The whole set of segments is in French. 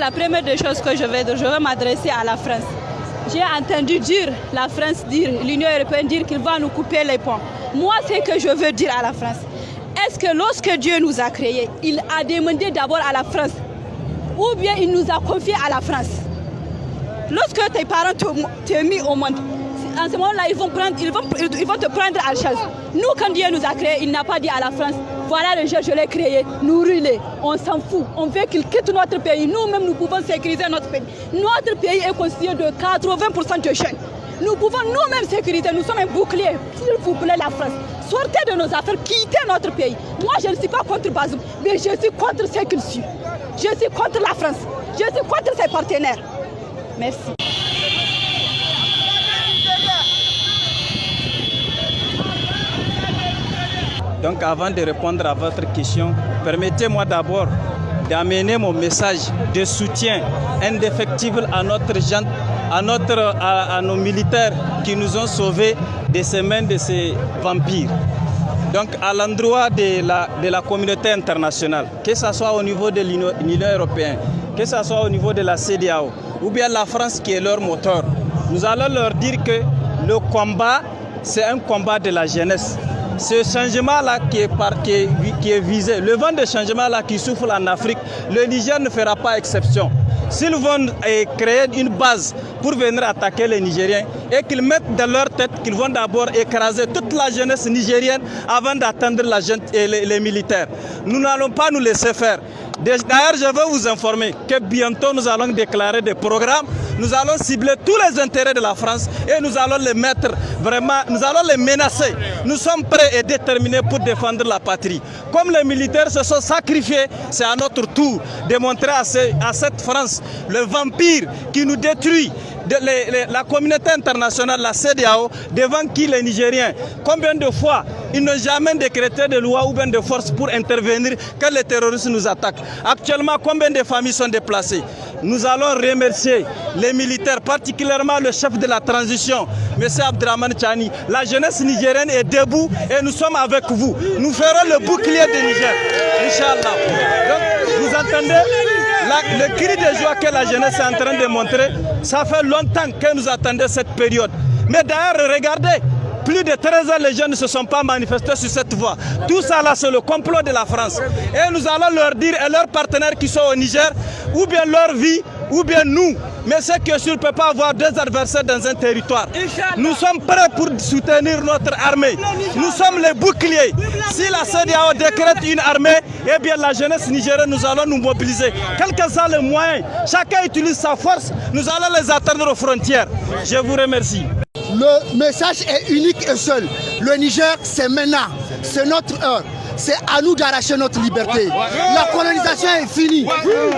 la première des choses que je vais m'adresser à la France. J'ai entendu l'Union européenne dire qu'il va nous couper les ponts. Moi, ce que je veux dire à la France, est-ce que lorsque Dieu nous a créés, il a demandé d'abord à la France ou bien il nous a confié à la France? Lorsque tes parents t'ont mis au monde, en ce moment-là, ils vont te prendre à charge. Nous, quand Dieu nous a créés, il n'a pas dit à la France, voilà le jeu, je l'ai créé, nous ruler. On s'en fout. On veut qu'il quitte notre pays. Nous-mêmes, nous pouvons sécuriser notre pays. Notre pays est constitué de 80% de jeunes. Nous pouvons nous-mêmes sécuriser. Nous sommes un bouclier. S'il vous plaît, la France, sortez de nos affaires, quittez notre pays. Moi, je ne suis pas contre Bazoum, mais je suis contre ce qu'il suit. Je suis contre la France. Je suis contre ses partenaires. Merci. Donc avant de répondre à votre question, permettez-moi d'abord d'amener mon message de soutien indéfectible à nos militaires qui nous ont sauvés de ces mains de ces vampires. Donc à l'endroit de la communauté internationale, que ce soit au niveau de l'Union européenne, que ce soit au niveau de la CEDEAO, ou bien la France qui est leur moteur, nous allons leur dire que le combat, c'est un combat de la jeunesse. Ce changement-là qui est visé, le vent de changement-là qui souffle en Afrique, le Niger ne fera pas exception. S'ils vont créer une base pour venir attaquer les Nigériens et qu'ils mettent dans leur tête qu'ils vont d'abord écraser toute la jeunesse nigérienne avant d'attendre les militaires. Nous n'allons pas nous laisser faire. D'ailleurs, je veux vous informer que bientôt nous allons déclarer des programmes, nous allons cibler tous les intérêts de la France et nous allons les mettre vraiment, nous allons les menacer. Nous sommes prêts et déterminés pour défendre la patrie. Comme les militaires se sont sacrifiés, c'est à notre tour de montrer à cette France, le vampire qui nous détruit, la communauté internationale, la CEDEAO, devant qui les Nigériens, combien de fois ils n'ont jamais décrété de loi ou bien de force pour intervenir quand les terroristes nous attaquent. Actuellement, combien de familles sont déplacées? Nous allons remercier les militaires, particulièrement le chef de la transition, M. Abdraman Chani. La jeunesse nigérienne est debout et nous sommes avec vous. Nous ferons le bouclier de Niger, Inch'Allah. Donc, vous entendez le cri de joie que la jeunesse est en train de montrer? Ça fait longtemps que nous attendons cette période. Mais d'ailleurs, regardez, plus de 13 ans, les jeunes ne se sont pas manifestés sur cette voie. Tout ça là, c'est le complot de la France. Et nous allons leur dire, et leurs partenaires qui sont au Niger, ou bien leur vie, ou bien nous. Mais ce qui est sûr, ne peut pas avoir deux adversaires dans un territoire. Nous sommes prêts pour soutenir notre armée. Nous sommes les boucliers. Si la CEDEAO décrète une armée, eh bien la jeunesse nigérienne, nous allons nous mobiliser. Quels que soient les moyens, chacun utilise sa force, nous allons les atteindre aux frontières. Je vous remercie. Le message est unique et seul. Le Niger, c'est maintenant. C'est notre heure. C'est à nous d'arracher notre liberté. La colonisation est finie.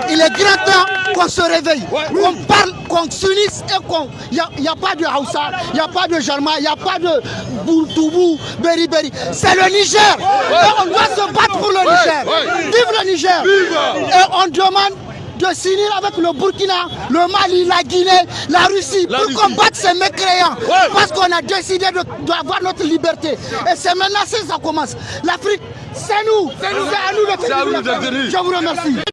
Il est grand temps qu'on se réveille, qu'on parle, qu'on s'unisse et qu'on... Il n'y a pas de Hausa, il n'y a pas de Jarma, il n'y a pas de Bourtoubou, Beriberi. C'est le Niger. Et on doit se battre pour le Niger. Vive le Niger. Et on demande de signer avec le Burkina, le Mali, la Guinée, la Russie pour combattre ces mécréants. Parce qu'on a décidé d'avoir notre liberté. Et c'est maintenant que ça commence. L'Afrique, c'est nous. C'est à nous de faire. Je vous remercie.